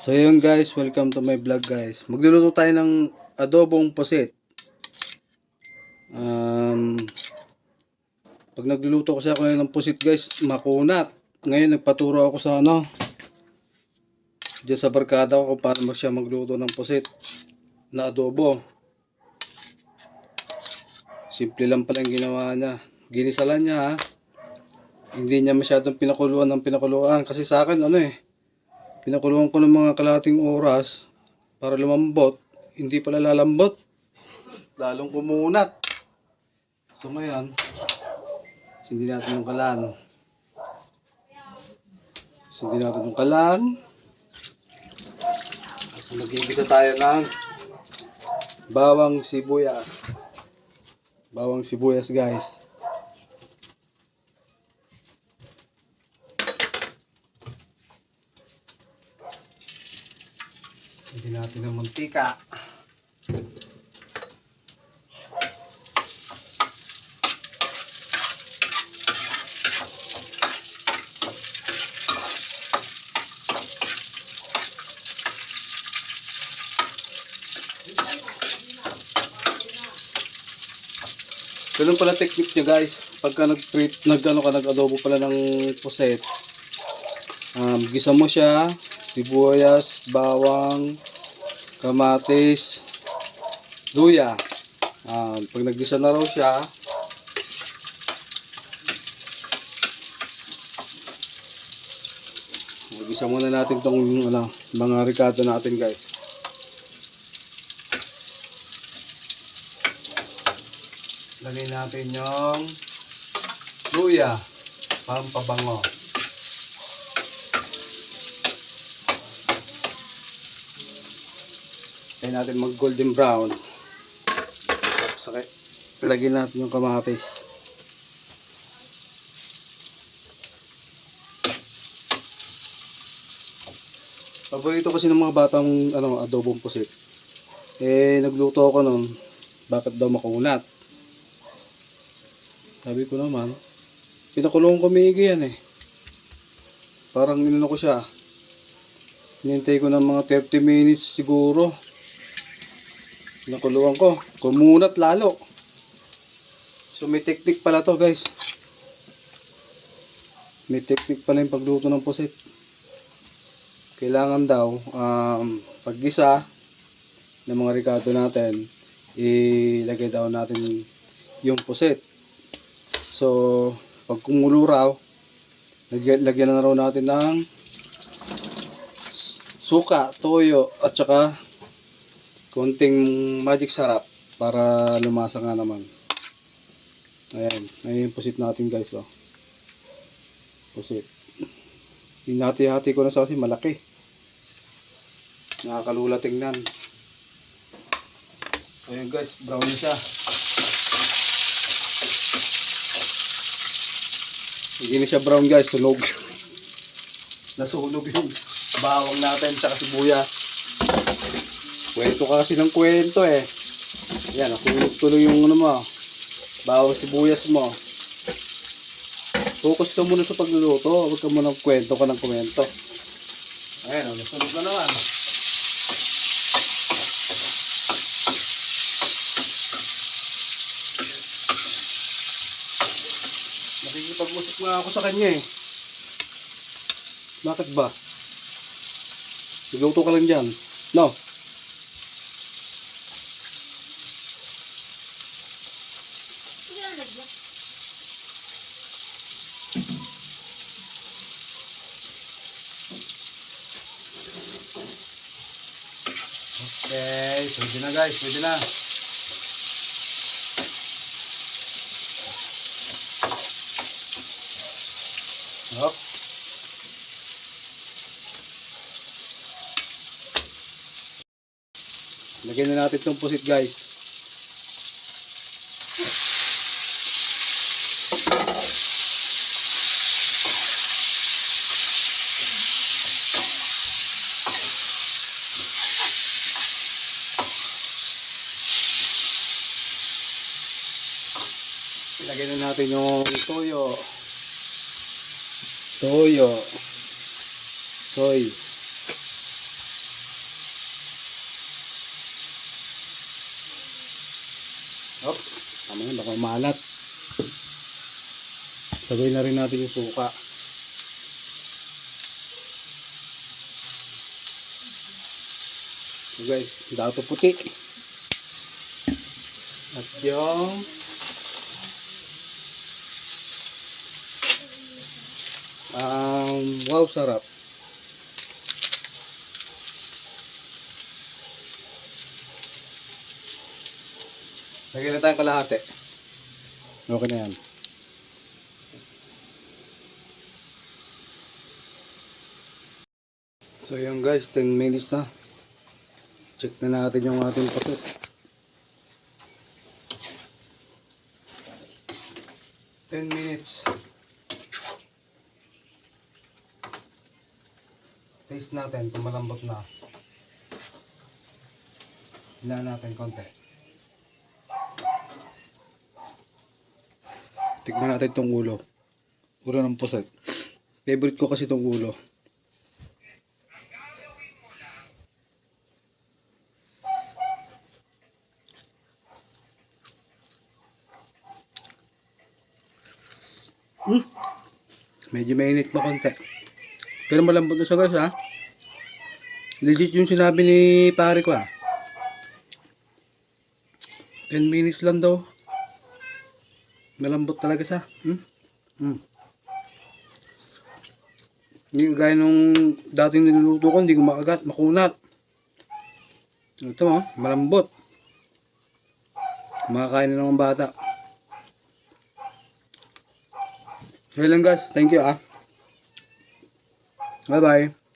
So yun guys, welcome to my vlog guys. Magluluto tayo ng adobong pusit. Um, Pag nagluluto kasi ako ng pusit guys, makunat. Ngayon nagpaturo ako sa diyan sa barkada ko kung paano siya magluto ng pusit na adobo. Simple lang pala yung ginawa niya. Ginisalan niya ha. Hindi niya masyadong pinakuluan kasi sa akin pinakuluan ko ng mga kalahating oras para lumambot. Hindi pala lalambot. Lalong kumunat. So ngayon, sindi natin yung kalan. Sindi natin yung kalan. At magigisa tayo ng bawang sibuyas. Bawang sibuyas guys. Sindi natin ng mantika. Ganun pala technique niya guys. Pagka nag-adobo pala ng puset. Gisa mo siya, sibuyas, bawang, kamatis, luya. Pag naggisa na raw siya, gisa muna natin tong mga ricado natin guys. Lagay natin yung luya, pampabango. Kaya natin mag golden brown. Tapos lagyan natin yung kamatis. Paborito kasi ng mga batang adobong pusit. Nagluto ako nun, bakit daw makunat? Sabi ko naman, pinakulong ko maigi yan Parang ko siya. Hinintay ko ng mga 30 minutes siguro. Pinakuluan ko. Kumunat lalo. So may technique pala to guys. May technique pala yung pagluto ng pusit. Kailangan daw, paggisa ng mga ricado natin, ilagay daw natin yung pusit. So, pag kumulo raw, lagyan na raw natin ng suka, toyo, at saka konting magic sarap para lumasa nga naman. Ayan yung pusit natin guys. Pusit. Hinati-hati ko na sa kasi malaki. Nakakalula tingnan. Ayan guys, brown na siya. Hindi na siya brown guys, sunog. Nasunog yung bawang natin sa sibuyas. Kwento kasi ng kwento Yan, nasunog tuloy yung bawang sibuyas mo. Focus ka muna sa pagluluto, huwag ka muna kwento ng kwento. Ayan, nasunog na naman. Nakikipag-usap nga ako sa kanya Bakit ba? Nagluto ka lang dyan. No? Okay, pwede na guys, pwede na. Hop. Lagyan na natin itong pusit guys. Lagyan na natin yung toyo. Soy. Mamaya baka umalat. Sabay na rin natin yung suka. So guys, dato puti. At yung wow, sarap. Lagyan na tayong kalahati. Okay na yan. So yun guys, 10 minutes na. Check na natin yung ating patot. Ten minutes. Taste natin kung malambot na. Hilaan natin konti. Tikman natin itong ulo. Ulo ng puset. Favorite ko kasi itong ulo. Medyo mainit pa konti. Pero malambot na siya guys ha. Legit yung sinabi ni pare ko ha. 10 minutes lang daw. Malambot talaga siya. Hindi gaya nung dating niluluto ko, hindi ko makagat, makunat. Ito malambot. Makakain na ng bata. So yun lang guys, thank you Bye bye.